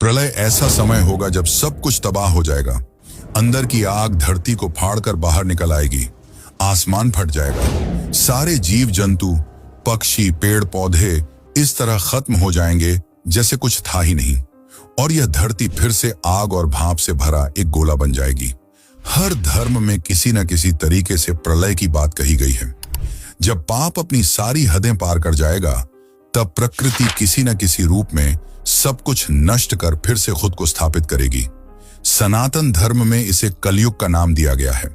प्रलय ऐसा समय होगा जब सब कुछ तबाह हो जाएगा। अंदर की आग धरती को फाड़कर बाहर निकल आएगी। आसमान फट जाएगा। सारे जीव जंतु, पक्षी, पेड़ पौधे इस तरह खत्म हो जाएंगे जैसे कुछ था ही नहीं, और यह धरती फिर से आग और भाप से भरा एक गोला बन जाएगी। हर धर्म में किसी न किसी तरीके से प्रलय की बात कही गई है। जब पाप अपनी सारी हदें पार कर जाएगा, तब प्रकृति किसी न किसी रूप में सब कुछ नष्ट कर फिर से खुद को स्थापित करेगी। सनातन धर्म में इसे कलयुग का नाम दिया गया है।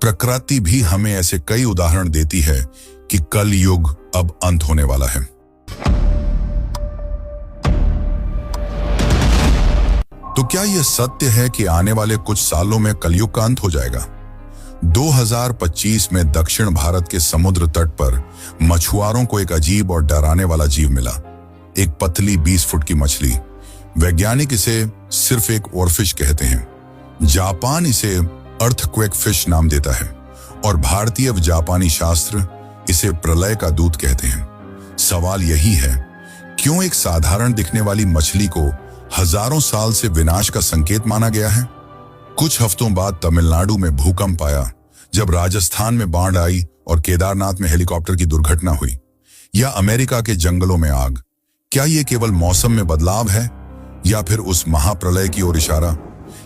प्रकृति भी हमें ऐसे कई उदाहरण देती है कि कलयुग अब अंत होने वाला है। तो क्या यह सत्य है कि आने वाले कुछ सालों में कलयुग का अंत हो जाएगा? 2025 में दक्षिण भारत के समुद्र तट पर मछुआरों को एक अजीब और डराने वाला जीव मिला। एक पतली 20 फुट की मछली। वैज्ञानिक इसे सिर्फ एक ओरफिश कहते हैं। जापान इसे अर्थक्वेक फिश नाम देता है और भारतीय व जापानी शास्त्र इसे प्रलय का दूत कहते हैं। सवाल यही है, क्यों एक साधारण दिखने वाली मछली को हजारों साल से विनाश का संकेत माना गया है? कुछ हफ्तों बाद तमिलनाडु में भूकंप आया, जब राजस्थान में बाढ़ आई और केदारनाथ में हेलीकॉप्टर की दुर्घटना हुई, या अमेरिका के जंगलों में आग। क्या ये केवल मौसम में बदलाव है या फिर उस महाप्रलय की ओर इशारा?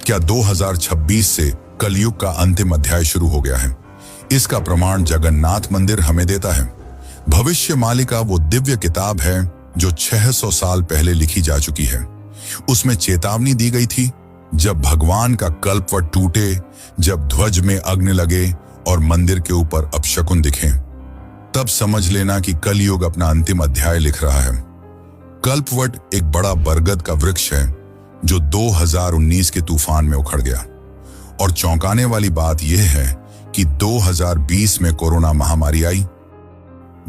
क्या 2026 से कलयुग का अंतिम अध्याय शुरू हो गया है? इसका प्रमाण जगन्नाथ मंदिर हमें देता है। भविष्य मालिका वो दिव्य किताब है जो 600 साल पहले लिखी जा चुकी है। उसमें चेतावनी दी गई थी, जब भगवान का कल्पवट टूटे, जब ध्वज में अग्नि लगे और मंदिर के ऊपर अपशकुन दिखे, तब समझ लेना कि कलयुग अपना अंतिम अध्याय लिख रहा है। कल्पवट एक बड़ा बरगद का वृक्ष है जो 2019 के तूफान में उखड़ गया। और चौंकाने वाली बात यह है कि 2020 में कोरोना महामारी आई।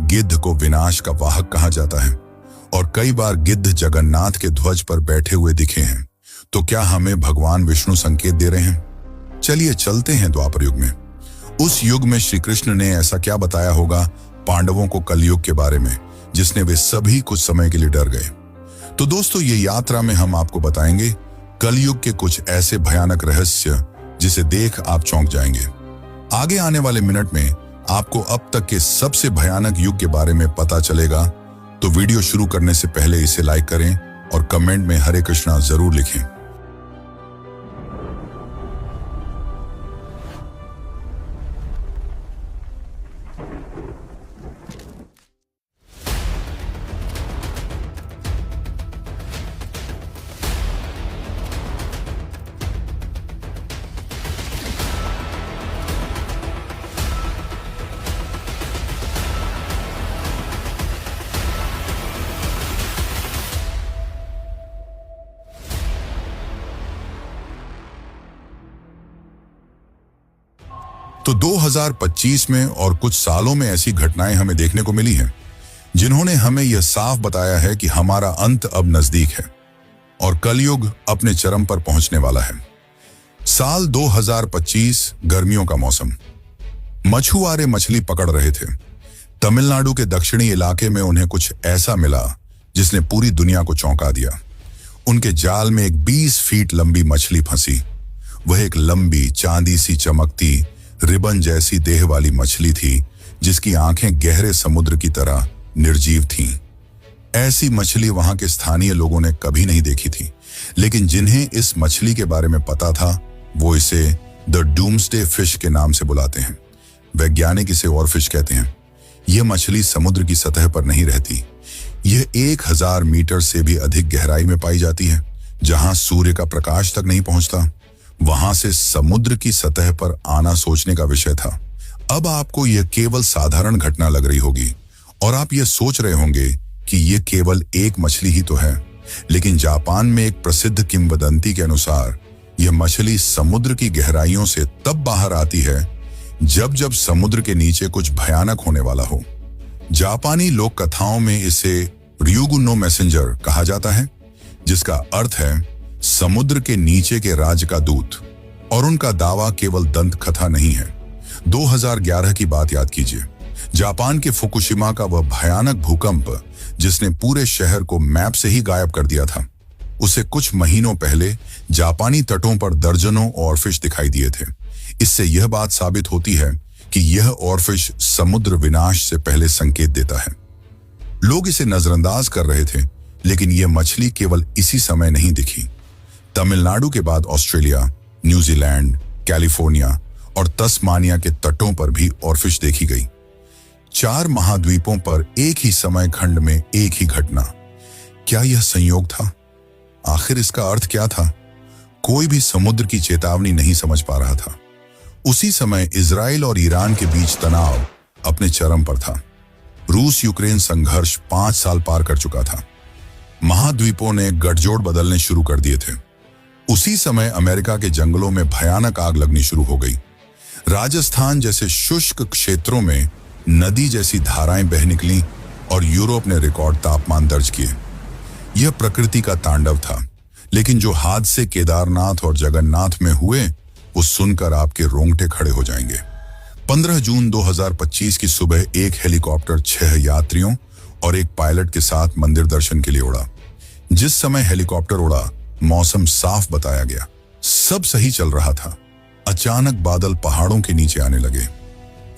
गिद्ध को विनाश का वाहक कहा जाता है और कई बार गिद्ध जगन्नाथ के ध्वज पर बैठे हुए दिखे हैं। तो क्या हमें भगवान विष्णु संकेत दे रहे हैं? चलिए चलते हैं द्वापर युग में। उस युग में श्री कृष्ण ने ऐसा क्या बताया होगा पांडवों को कलयुग के बारे में, जिसने वे सभी कुछ समय के लिए डर गए? तो दोस्तों, ये यात्रा में हम आपको बताएंगे कलयुग के कुछ ऐसे भयानक रहस्य जिसे देख आप चौंक जाएंगे। आगे आने वाले मिनट में आपको अब तक के सबसे भयानक युग के बारे में पता चलेगा। तो वीडियो शुरू करने से पहले इसे लाइक करें और कमेंट में हरे कृष्णा जरूर लिखें। तो 2025 में और कुछ सालों में ऐसी घटनाएं हमें देखने को मिली हैं जिन्होंने हमें यह साफ बताया है कि हमारा अंत अब नजदीक है और कलयुग अपने चरम पर पहुंचने वाला है। साल 2025, गर्मियों का मौसम। मछुआरे मछली पकड़ रहे थे। तमिलनाडु के दक्षिणी इलाके में उन्हें कुछ ऐसा मिला जिसने पूरी दुनिया को चौंका दिया। उनके जाल में एक 20 फीट लंबी मछली फंसी। वह एक लंबी, चांदी सी चमकती, रिबन जैसी देह वाली मछली थी जिसकी आंखें गहरे समुद्र की तरह निर्जीव थीं। ऐसी मछली वहां के स्थानीय लोगों ने कभी नहीं देखी थी, लेकिन जिन्हें इस मछली के बारे में पता था वो इसे द डूम्सडे फिश के नाम से बुलाते हैं। वैज्ञानिक इसे ओरफिश कहते हैं। यह मछली समुद्र की सतह पर नहीं रहती। यह 1000 मीटर से भी अधिक गहराई में पाई जाती है, जहां सूर्य का प्रकाश तक नहीं पहुंचता। वहां से समुद्र की सतह पर आना सोचने का विषय था। अब आपको यह केवल साधारण घटना लग रही होगी और आप यह सोच रहे होंगे कि यह केवल एक मछली ही तो है, लेकिन जापान में एक प्रसिद्ध किंवदंती के अनुसार यह मछली समुद्र की गहराइयों से तब बाहर आती है जब जब समुद्र के नीचे कुछ भयानक होने वाला हो। जापानी लोक कथाओं में इसे ryugu no मैसेंजर कहा जाता है, जिसका अर्थ है समुद्र के नीचे के राज का दूत। और उनका दावा केवल दंत कथा नहीं है। 2011 की बात याद कीजिए। जापान के फुकुशिमा का वह भयानक भूकंप जिसने पूरे शहर को मैप से ही गायब कर दिया था। उसे कुछ महीनों पहले जापानी तटों पर दर्जनों ऑरफिश दिखाई दिए थे। इससे यह बात साबित होती है कि यह ऑरफिश समुद्र विनाश से पहले संकेत देता है। लोग इसे नजरअंदाज कर रहे थे, लेकिन यह मछली केवल इसी समय नहीं दिखी। तमिलनाडु के बाद ऑस्ट्रेलिया, न्यूजीलैंड, कैलिफोर्निया और तस्मानिया के तटों पर भी ऑरफिश देखी गई। 4 महाद्वीपों पर एक ही समय खंड में एक ही घटना। क्या यह संयोग था? आखिर इसका अर्थ क्या था? कोई भी समुद्र की चेतावनी नहीं समझ पा रहा था। उसी समय इजराइल और ईरान के बीच तनाव अपने चरम पर था। रूस यूक्रेन संघर्ष 5 साल पार कर चुका था। महाद्वीपों ने गठजोड़ बदलने शुरू कर दिए थे। उसी समय अमेरिका के जंगलों में भयानक आग लगनी शुरू हो गई। राजस्थान जैसे शुष्क क्षेत्रों में नदी जैसी धाराएं बह निकलीं और यूरोप ने रिकॉर्ड तापमान दर्ज किए। यह प्रकृति का तांडव था, लेकिन जो हादसे केदारनाथ और जगन्नाथ में हुए वो सुनकर आपके रोंगटे खड़े हो जाएंगे। 15 जून 2025 की सुबह एक हेलीकॉप्टर 6 यात्रियों और एक पायलट के साथ मंदिर दर्शन के लिए उड़ा। जिस समय हेलीकॉप्टर उड़ा, मौसम साफ बताया गया, सब सही चल रहा था। अचानक बादल पहाड़ों के नीचे आने लगे।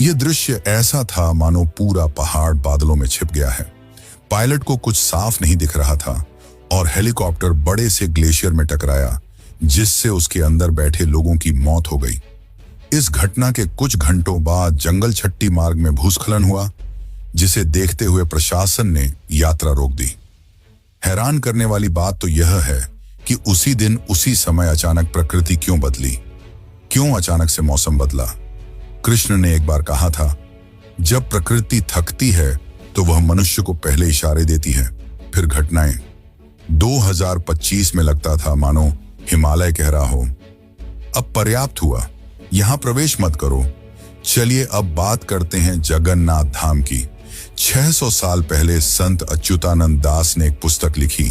यह दृश्य ऐसा था मानो पूरा पहाड़ बादलों में छिप गया है। पायलट को कुछ साफ नहीं दिख रहा था और हेलीकॉप्टर बड़े से ग्लेशियर में टकराया, जिससे उसके अंदर बैठे लोगों की मौत हो गई। इस घटना के कुछ घंटों बाद जंगल छट्टी मार्ग में भूस्खलन हुआ, जिसे देखते हुए प्रशासन ने यात्रा रोक दी। हैरान करने वाली बात तो यह है कि उसी दिन उसी समय अचानक प्रकृति क्यों बदली? क्यों अचानक से मौसम बदला? कृष्ण ने एक बार कहा था, जब प्रकृति थकती है तो वह मनुष्य को पहले इशारे देती है, फिर घटनाएं। 2025 में लगता था मानो हिमालय कह रहा हो, अब पर्याप्त हुआ, यहां प्रवेश मत करो। चलिए अब बात करते हैं जगन्नाथ धाम की। 600 साल पहले संत अच्युतानंद दास ने एक पुस्तक लिखी,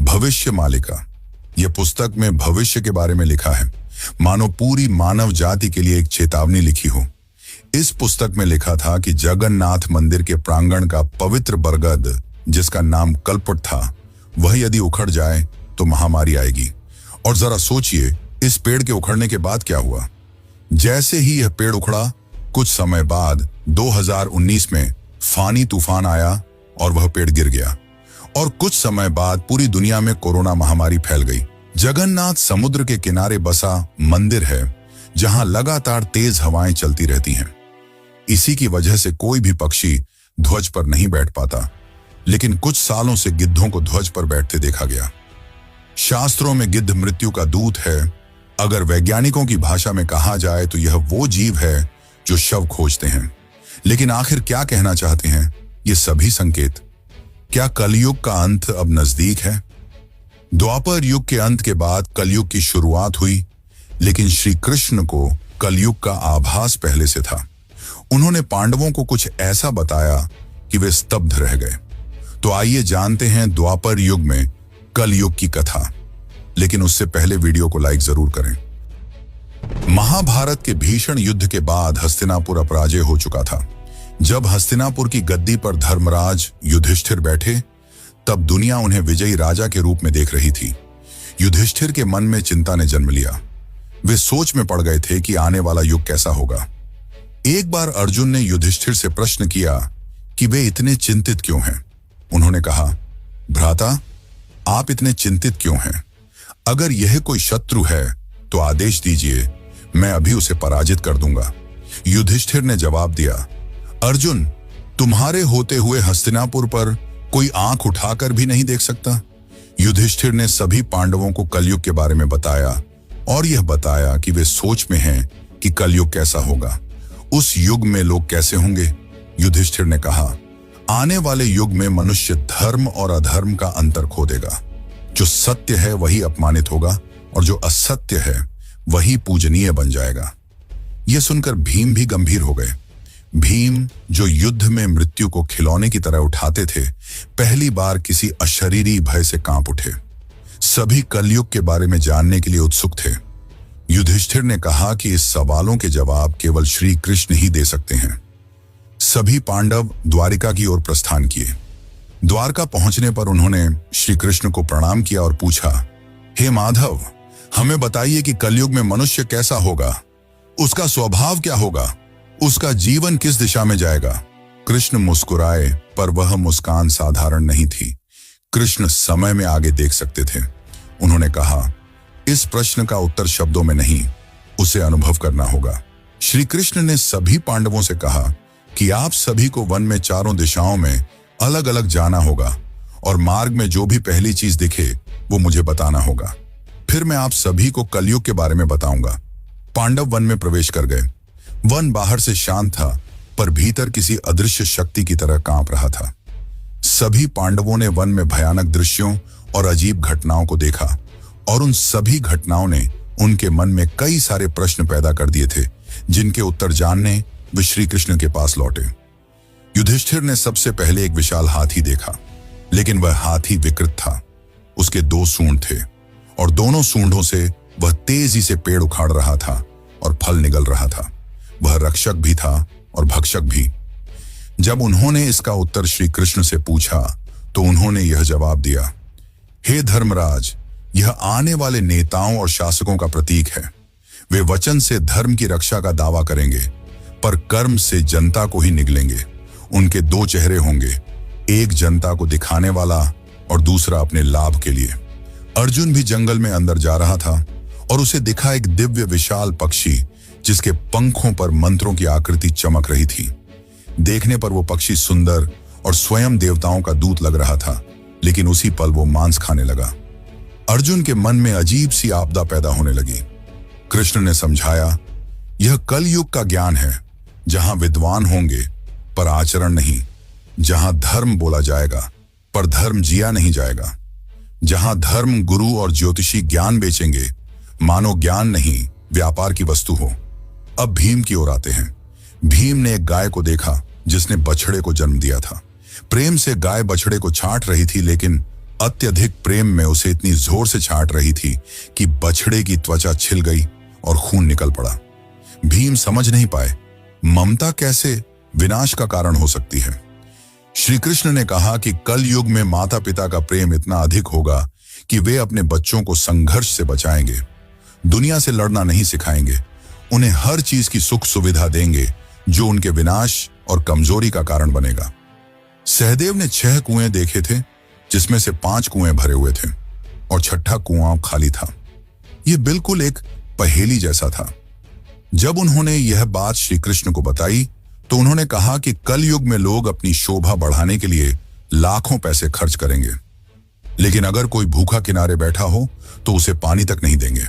भविष्य मालिका। यह पुस्तक में भविष्य के बारे में लिखा है, मानो पूरी मानव जाति के लिए एक चेतावनी लिखी हो। इस पुस्तक में लिखा था कि जगन्नाथ मंदिर के प्रांगण का पवित्र बरगद, जिसका नाम कल्पट था, वह यदि उखड़ जाए तो महामारी आएगी। और जरा सोचिए, इस पेड़ के उखड़ने के बाद क्या हुआ? जैसे ही यह पेड़ उखड़ा, कुछ समय बाद 2019 में फानी तूफान आया और वह पेड़ गिर गया। और कुछ समय बाद पूरी दुनिया में कोरोना महामारी फैल गई। जगन्नाथ समुद्र के किनारे बसा मंदिर है, जहां लगातार तेज हवाएं चलती रहती हैं। इसी की वजह से कोई भी पक्षी ध्वज पर नहीं बैठ पाता, लेकिन कुछ सालों से गिद्धों को ध्वज पर बैठते देखा गया। शास्त्रों में गिद्ध मृत्यु का दूत है। अगर वैज्ञानिकों की भाषा में कहा जाए तो यह वो जीव है जो शव खोजते हैं। लेकिन आखिर क्या कहना चाहते हैं ये सभी संकेत? क्या कलयुग का अंत अब नजदीक है? द्वापर युग के अंत के बाद कलयुग की शुरुआत हुई, लेकिन श्री कृष्ण को कलयुग का आभास पहले से था। उन्होंने पांडवों को कुछ ऐसा बताया कि वे स्तब्ध रह गए। तो आइए जानते हैं द्वापर युग में कलयुग की कथा। लेकिन उससे पहले वीडियो को लाइक जरूर करें। महाभारत के भीषण युद्ध के बाद हस्तिनापुर अपराजय हो चुका था। जब हस्तिनापुर की गद्दी पर धर्मराज युधिष्ठिर बैठे, तब दुनिया उन्हें विजयी राजा के रूप में देख रही थी। युधिष्ठिर के मन में चिंता ने जन्म लिया। वे सोच में पड़ गए थे कि आने वाला युग कैसा होगा। एक बार अर्जुन ने युधिष्ठिर से प्रश्न किया कि वे इतने चिंतित क्यों हैं। उन्होंने कहा, भ्राता, आप इतने चिंतित क्यों हैं? अगर यह कोई शत्रु है तो आदेश दीजिए, मैं अभी उसे पराजित कर दूंगा। युधिष्ठिर ने जवाब दिया, अर्जुन, तुम्हारे होते हुए हस्तिनापुर पर कोई आंख उठाकर भी नहीं देख सकता। युधिष्ठिर ने सभी पांडवों को कलयुग के बारे में बताया और यह बताया कि वे सोच में हैं कि कलयुग कैसा होगा, उस युग में लोग कैसे होंगे। युधिष्ठिर ने कहा, आने वाले युग में मनुष्य धर्म और अधर्म का अंतर खो देगा। जो सत्य है वही अपमानित होगा और जो असत्य है वही पूजनीय बन जाएगा। यह सुनकर भीम भी गंभीर हो गए। भीम, जो युद्ध में मृत्यु को खिलौने की तरह उठाते थे, पहली बार किसी अशरीरी भय से कांप उठे। सभी कलयुग के बारे में जानने के लिए उत्सुक थे। युधिष्ठिर ने कहा कि इस सवालों के जवाब केवल श्री कृष्ण ही दे सकते हैं। सभी पांडव द्वारिका की ओर प्रस्थान किए। द्वारका पहुंचने पर उन्होंने श्री कृष्ण को प्रणाम किया और पूछा, हे माधव, हमें बताइए कि कलयुग में मनुष्य कैसा होगा, उसका स्वभाव क्या होगा, उसका जीवन किस दिशा में जाएगा। कृष्ण मुस्कुराए, पर वह मुस्कान साधारण नहीं थी। कृष्ण समय में आगे देख सकते थे। उन्होंने कहा, इस प्रश्न का उत्तर शब्दों में नहीं, उसे अनुभव करना होगा। श्री कृष्ण ने सभी पांडवों से कहा कि आप सभी को वन में चारों दिशाओं में अलग अलग जाना होगा और मार्ग में जो भी पहली चीज दिखे वो मुझे बताना होगा। फिर मैं आप सभी को कलयुग के बारे में बताऊंगा। पांडव वन में प्रवेश कर गए। वन बाहर से शांत था, पर भीतर किसी अदृश्य शक्ति की तरह कांप रहा था। सभी पांडवों ने वन में भयानक दृश्यों और अजीब घटनाओं को देखा, और उन सभी घटनाओं ने उनके मन में कई सारे प्रश्न पैदा कर दिए थे, जिनके उत्तर जानने वे श्री कृष्ण के पास लौटे। युधिष्ठिर ने सबसे पहले एक विशाल हाथी देखा, लेकिन वह हाथी विकृत था। उसके 2 सूंड थे और दोनों सूंडों से वह तेजी से पेड़ उखाड़ रहा था और फल निगल रहा था। वह रक्षक भी था और भक्षक भी। जब उन्होंने इसका उत्तर श्री कृष्ण से पूछा तो उन्होंने यह जवाब दिया, हे धर्मराज, यह आने वाले नेताओं और शासकों का प्रतीक है। वे वचन से धर्म की रक्षा का दावा करेंगे, पर कर्म से जनता को ही निगलेंगे। उनके 2 चेहरे होंगे, एक जनता को दिखाने वाला और दूसरा अपने लाभ के लिए। अर्जुन भी जंगल में अंदर जा रहा था और उसे दिखा एक दिव्य विशाल पक्षी, जिसके पंखों पर मंत्रों की आकृति चमक रही थी। देखने पर वो पक्षी सुंदर और स्वयं देवताओं का दूत लग रहा था, लेकिन उसी पल वो मांस खाने लगा। अर्जुन के मन में अजीब सी आपदा पैदा होने लगी। कृष्ण ने समझाया, यह कलयुग का ज्ञान है, जहां विद्वान होंगे पर आचरण नहीं, जहां धर्म बोला जाएगा पर धर्म जिया नहीं जाएगा, जहां धर्म गुरु और ज्योतिषी ज्ञान बेचेंगे, मानो ज्ञान नहीं व्यापार की वस्तु हो। अब भीम की ओर आते हैं। भीम ने एक गाय को देखा जिसने बछड़े को जन्म दिया था। प्रेम से गाय बछड़े को छांट रही थी, लेकिन अत्यधिक प्रेम में उसे इतनी जोर से छांट रही थी कि बछड़े की त्वचा छिल गई और खून निकल पड़ा। भीम समझ नहीं पाए, ममता कैसे विनाश का कारण हो सकती है। श्री कृष्ण ने कहा कि कल युग में माता पिता का प्रेम इतना अधिक होगा कि वे अपने बच्चों को संघर्ष से बचाएंगे, दुनिया से लड़ना नहीं सिखाएंगे, उन्हें हर चीज की सुख सुविधा देंगे जो उनके विनाश और कमजोरी का कारण बनेगा। सहदेव ने 6 कुएं देखे थे, जिसमें से 5 कुएं भरे हुए थे और 6ठा कुआं खाली था। यह बिल्कुल एक पहेली जैसा था। जब उन्होंने यह बात श्री कृष्ण को बताई तो उन्होंने कहा कि कल युग में लोग अपनी शोभा बढ़ाने के लिए लाखों पैसे खर्च करेंगे, लेकिन अगर कोई भूखा किनारे बैठा हो तो उसे पानी तक नहीं देंगे।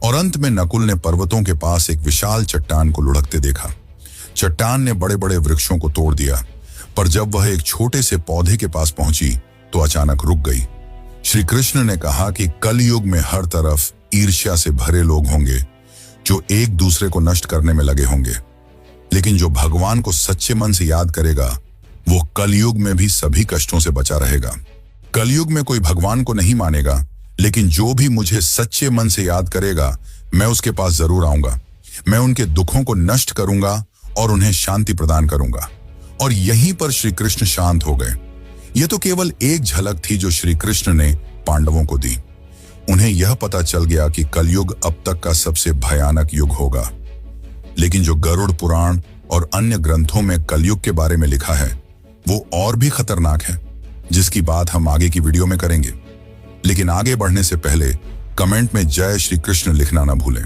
और अंत में नकुल ने पर्वतों के पास एक विशाल चट्टान को लुढ़कते देखा। चट्टान ने बड़े बड़े वृक्षों को तोड़ दिया, पर जब वह एक छोटे से पौधे के पास पहुंची तो अचानक रुक गई। श्री कृष्ण ने कहा कि कलयुग में हर तरफ ईर्ष्या से भरे लोग होंगे जो एक दूसरे को नष्ट करने में लगे होंगे, लेकिन जो भगवान को सच्चे मन से याद करेगा वो कलयुग में भी सभी कष्टों से बचा रहेगा। कलयुग में कोई भगवान को नहीं मानेगा, लेकिन जो भी मुझे सच्चे मन से याद करेगा मैं उसके पास जरूर आऊंगा। मैं उनके दुखों को नष्ट करूंगा और उन्हें शांति प्रदान करूंगा। और यहीं पर श्री कृष्ण शांत हो गए। यह तो केवल एक झलक थी जो श्री कृष्ण ने पांडवों को दी। उन्हें यह पता चल गया कि कलयुग अब तक का सबसे भयानक युग होगा, लेकिन जो गरुड़ पुराण और अन्य ग्रंथों में कलयुग के बारे में लिखा है वो और भी खतरनाक है, जिसकी बात हम आगे की वीडियो में करेंगे। लेकिन आगे बढ़ने से पहले कमेंट में जय श्री कृष्ण लिखना ना भूलें।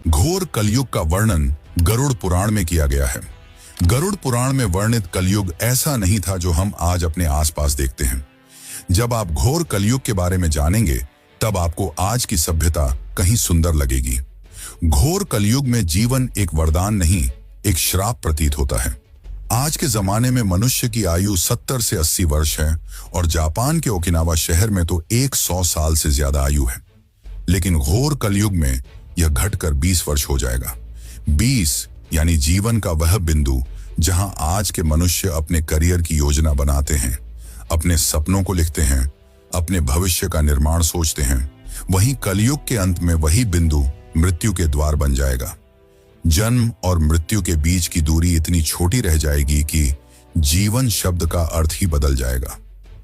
घोर कलयुग का वर्णन गरुड़ पुराण में किया गया है। गरुड़ पुराण में वर्णित कलयुग ऐसा नहीं था जो हम आज अपने आसपास देखते हैं। जब आप घोर कलयुग के बारे में जानेंगे तब आपको आज की सभ्यता कहीं सुंदर लगेगी। घोर कलयुग में जीवन एक वरदान नहीं, एक श्राप प्रतीत होता है। आज के जमाने में मनुष्य की आयु 70 से 80 वर्ष है और जापान के ओकिनावा शहर में तो 100 साल से ज्यादा आयु है। लेकिन घोर कलयुग में यह घटकर 20 वर्ष हो जाएगा। 20 यानी जीवन का वह बिंदु जहां आज के मनुष्य अपने करियर की योजना बनाते हैं, अपने सपनों को लिखते हैं, अपने भविष्य का निर्माण सोचते हैं, वहीं कलयुग के अंत में वही बिंदु मृत्यु के द्वार बन जाएगा। जन्म और मृत्यु के बीच की दूरी इतनी छोटी रह जाएगी कि जीवन शब्द का अर्थ ही बदल जाएगा।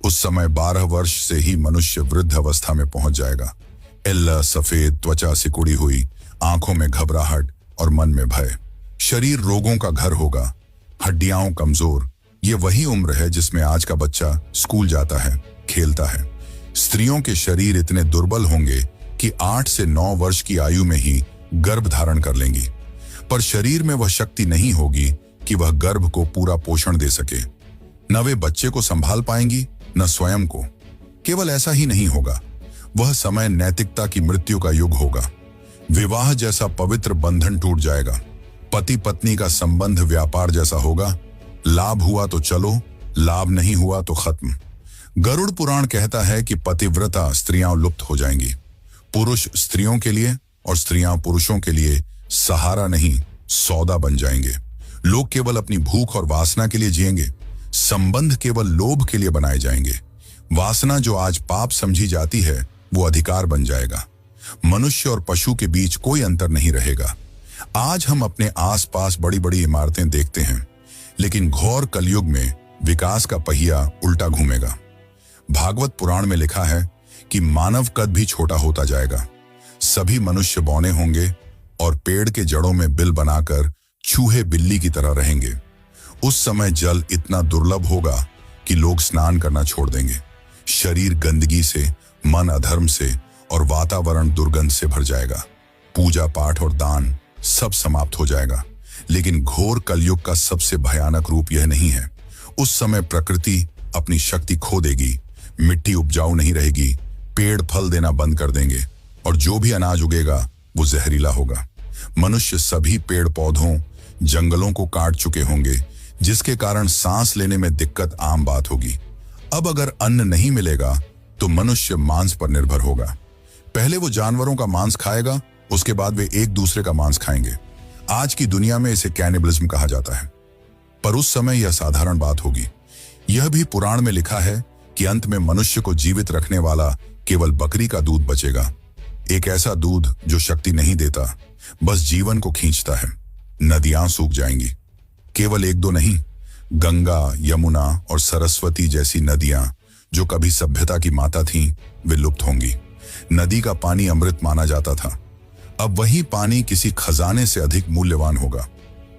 उस समय 12 वर्ष से ही मनुष्य वृद्ध अवस्था में पहुंच जाएगा। एल्ला सफेद त्वचा सिकुड़ी हुई, आंखों में घबराहट और मन में भय। शरीर रोगों का घर होगा, हड्डियां कमजोर। ये वही उम्र है जिसमें आज का बच्चा स्कूल जाता है, खेलता है। स्त्रियों के शरीर इतने दुर्बल होंगे कि 8 से 9 वर्ष की आयु में ही गर्भ धारण कर लेंगी, पर शरीर में वह शक्ति नहीं होगी कि वह गर्भ को पूरा पोषण दे सके। न वे बच्चे को संभाल पाएंगी, न स्वयं को। केवल ऐसा ही नहीं होगा, वह समय नैतिकता की मृत्यु का युग होगा। विवाह जैसा पवित्र बंधन टूट जाएगा। पति पत्नी का संबंध व्यापार जैसा होगा। लाभ हुआ तो चलो, लाभ नहीं हुआ तो खत्म। गरुड़ पुराण कहता है कि पतिव्रता स्त्रियां लुप्त हो जाएंगी। पुरुष स्त्रियों के लिए और स्त्रियां पुरुषों के लिए सहारा नहीं, सौदा बन जाएंगे। लोग केवल अपनी भूख और वासना के लिए जिएंगे। संबंध केवल लोभ के लिए बनाए जाएंगे। वासना जो आज पाप समझी जाती है, वो अधिकार बन जाएगा। मनुष्य और पशु के बीच कोई अंतर नहीं रहेगा। आज हम अपने आसपास बड़ी बड़ी इमारतें देखते हैं, लेकिन घोर कलयुग में विकास का पहिया उल्टा घूमेगा। भागवत पुराण में लिखा है कि मानव कद भी छोटा होता जाएगा। सभी मनुष्य बौने होंगे और पेड़ के जड़ों में बिल बनाकर चूहे बिल्ली की तरह रहेंगे। उस समय जल इतना दुर्लभ होगा कि लोग स्नान करना छोड़ देंगे। शरीर गंदगी से, मन अधर्म से और वातावरण दुर्गंध से भर जाएगा। पूजा पाठ और दान सब समाप्त हो जाएगा। लेकिन घोर कलयुग का सबसे भयानक रूप यह नहीं है। उस समय प्रकृति अपनी शक्ति खो देगी, मिट्टी उपजाऊ नहीं रहेगी, पेड़ फल देना बंद कर देंगे और जो भी अनाज उगेगा वो जहरीला होगा। मनुष्य सभी पेड़ पौधों, जंगलों को काट चुके होंगे, जिसके कारण सांस लेने में दिक्कत आम बात होगी। अब अगर अन्न नहीं मिलेगा तो मनुष्य मांस पर निर्भर होगा। पहले वो जानवरों का मांस खाएगा, उसके बाद वे एक दूसरे का मांस खाएंगे। आज की दुनिया में इसे कैनिबलिज्म कहा जाता है, पर उस समय यह साधारण बात होगी। यह भी पुराण में लिखा है कि अंत में मनुष्य को जीवित रखने वाला केवल बकरी का दूध बचेगा। एक ऐसा दूध जो शक्ति नहीं देता, बस जीवन को खींचता है। नदियां सूख जाएंगी। केवल एक दो नहीं, गंगा, यमुना और सरस्वती जैसी नदियां जो कभी सभ्यता की माता थीं, वे लुप्त होंगी। नदी का पानी अमृत माना जाता था, अब वही पानी किसी खजाने से अधिक मूल्यवान होगा।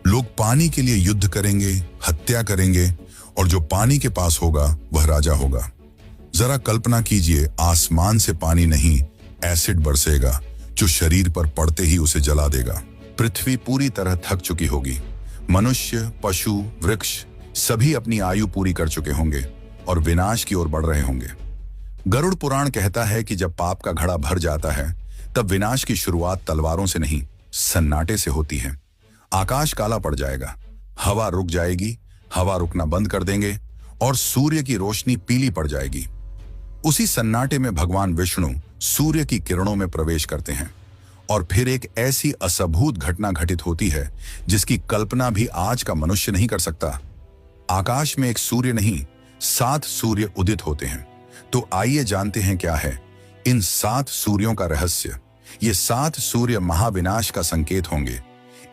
लोग पानी के लिए युद्ध करेंगे, हत्या करेंगे और जो पानी के पास होगा वह राजा होगा। जरा कल्पना कीजिए, आसमान से पानी नहीं, एसिड बरसेगा जो शरीर पर पड़ते ही उसे जला देगा। पृथ्वी पूरी तरह थक चुकी होगी। मनुष्य, पशु, वृक्ष सभी अपनी आयु पूरी कर चुके होंगे और विनाश की ओर बढ़ रहे होंगे। गरुड़ पुराण कहता है कि जब पाप का घड़ा भर जाता है, तब विनाश की शुरुआत तलवारों से नहीं, सन्नाटे से होती है। आकाश काला पड़ जाएगा, हवा रुक जाएगी, हवा रुकना बंद कर देंगे और सूर्य की रोशनी पीली पड़ जाएगी। उसी सन्नाटे में भगवान विष्णु सूर्य की किरणों में प्रवेश करते हैं और फिर एक ऐसी असंभूत घटना घटित होती है जिसकी कल्पना भी आज का मनुष्य नहीं कर सकता। आकाश में एक सूर्य नहीं, 7 सूर्य उदित होते हैं। तो आइए जानते हैं क्या है इन 7 सूर्यों का रहस्य। ये 7 सूर्य महाविनाश का संकेत होंगे।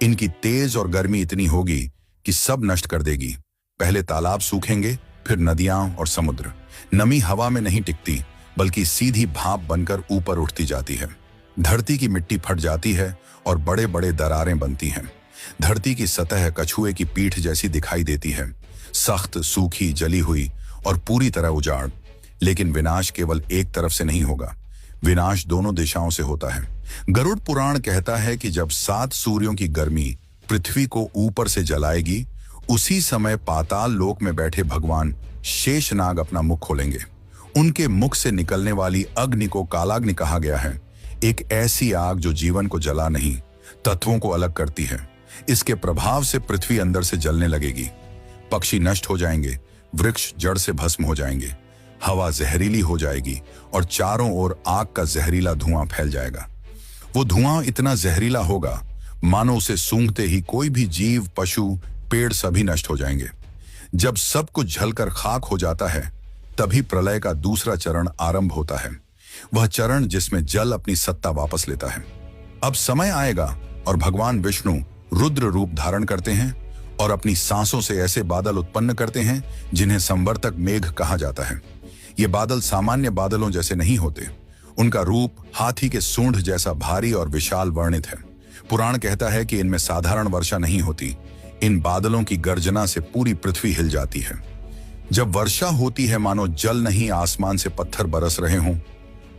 इनकी तेज और गर्मी इतनी होगी कि सब नष्ट कर देगी। पहले तालाब सूखेंगे, फिर नदियां और समुद्र। नमी हवा में नहीं टिकती, बल्कि सीधी भाप बनकर ऊपर उठती जाती है। धरती की मिट्टी फट जाती है और बड़े बड़े दरारें बनती हैं। धरती की सतह कछुए की पीठ जैसी दिखाई देती है, सख्त, सूखी, जली हुई और पूरी तरह उजाड़। लेकिन विनाश केवल एक तरफ से नहीं होगा, विनाश दोनों दिशाओं से होता है। गरुड़ पुराण कहता है कि जब 7 सूर्यों की गर्मी पृथ्वी को ऊपर से जलाएगी, उसी समय पाताल लोक में बैठे भगवान शेषनाग अपना मुख खोलेंगे। उनके मुख से निकलने वाली अग्नि को कालाग्नि कहा गया है। एक ऐसी आग जो जीवन को जला नहीं, तत्वों को अलग करती है। इसके प्रभाव से पृथ्वी अंदर से जलने लगेगी। पक्षी नष्ट हो जाएंगे, वृक्ष जड़ से भस्म हो जाएंगे, हवा जहरीली हो जाएगी और चारों ओर आग का जहरीला धुआं फैल जाएगा। वो धुआं इतना जहरीला होगा मानो उसे सूंघते ही कोई भी जीव, पशु, पेड़ सभी नष्ट हो जाएंगे। जब सब कुछ जलकर खाक हो जाता है, तभी प्रलय का दूसरा चरण आरंभ होता है। वह चरण जिसमें जल अपनी सत्ता वापस लेता है। अब समय आएगा और भगवान विष्णु रुद्र रूप धारण करते हैं और अपनी सांसों से ऐसे बादल उत्पन्न करते हैं जिन्हें संवर्तक मेघ कहा जाता है। ये बादल सामान्य बादलों जैसे नहीं होते। उनका रूप हाथी के सूंड जैसा भारी और विशाल वर्णित है। पुराण कहता है कि इनमें साधारण वर्षा नहीं होती। इन बादलों की गर्जना से पूरी पृथ्वी हिल जाती है। जब वर्षा होती है मानो जल नहीं आसमान से पत्थर बरस रहे हों।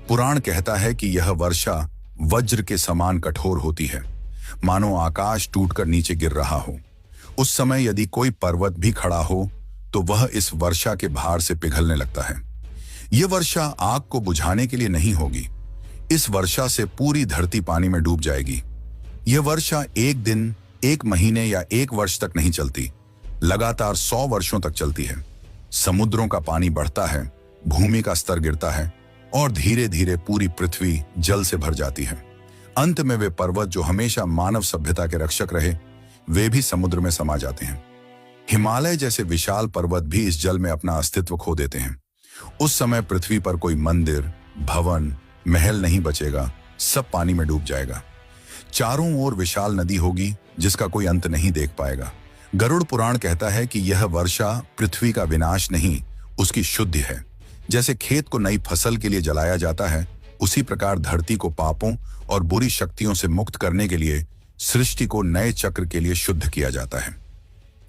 पुराण कहता है कि यह वर्षा वज्र के समान कठोर होती है, मानो आकाश टूटकर नीचे गिर रहा हो। उस समय यदि कोई पर्वत भी खड़ा हो तो वह इस वर्षा के भार से पिघलने लगता है। यह वर्षा आग को बुझाने के लिए नहीं होगी। इस वर्षा से पूरी धरती पानी में डूब जाएगी। यह वर्षा एक दिन, एक महीने या एक वर्ष तक नहीं चलती, लगातार 100 वर्षों तक चलती है। समुद्रों का पानी बढ़ता है, भूमि का स्तर गिरता है और धीरे धीरे पूरी पृथ्वी जल से भर जाती है। अंत में वे पर्वत जो हमेशा मानव सभ्यता के रक्षक रहे, वे भी समुद्र में समा जाते हैं। हिमालय जैसे विशाल पर्वत भी इस जल में अपना अस्तित्व खो देते हैं। उस समय पृथ्वी पर कोई मंदिर, भवन, महल नहीं बचेगा, सब पानी में डूब जाएगा। चारों ओर विशाल नदी होगी जिसका कोई अंत नहीं देख पाएगा। गरुड़ पुराण कहता है कि यह वर्षा पृथ्वी का विनाश नहीं, उसकी शुद्धि है। जैसे खेत को नई फसल के लिए जलाया जाता है, उसी प्रकार धरती को पापों और बुरी शक्तियों से मुक्त करने के लिए सृष्टि को नए चक्र के लिए शुद्ध किया जाता है।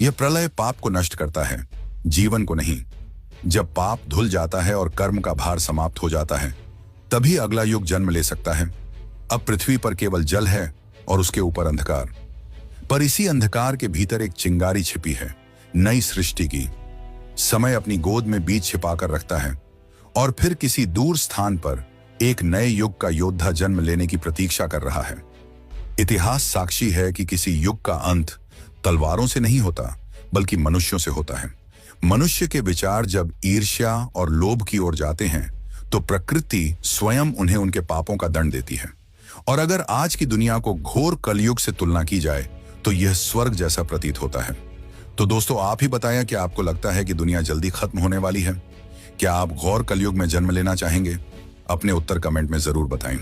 यह प्रलय पाप को नष्ट करता है, जीवन को नहीं। जब पाप धुल जाता है और कर्म का भार समाप्त हो जाता है, तभी अगला युग जन्म ले सकता है। अब पृथ्वी पर केवल जल है और उसके ऊपर अंधकार, पर इसी अंधकार के भीतर एक चिंगारी छिपी है, नई सृष्टि की। समय अपनी गोद में बीज छिपाकर रखता है और फिर किसी दूर स्थान पर एक नए युग का योद्धा जन्म लेने की प्रतीक्षा कर रहा है। इतिहास साक्षी है कि किसी युग का अंत तलवारों से नहीं होता, बल्कि मनुष्यों से होता है। मनुष्य के विचार जब ईर्ष्या और लोभ की ओर जाते हैं तो प्रकृति स्वयं उन्हें उनके पापों का दंड देती है। और अगर आज की दुनिया को घोर कलयुग से तुलना की जाए तो यह स्वर्ग जैसा प्रतीत होता है। तो दोस्तों, आप ही बताएं कि आपको लगता है कि दुनिया जल्दी खत्म होने वाली है? क्या आप घोर कलयुग में जन्म लेना चाहेंगे? अपने उत्तर कमेंट में जरूर बताएं।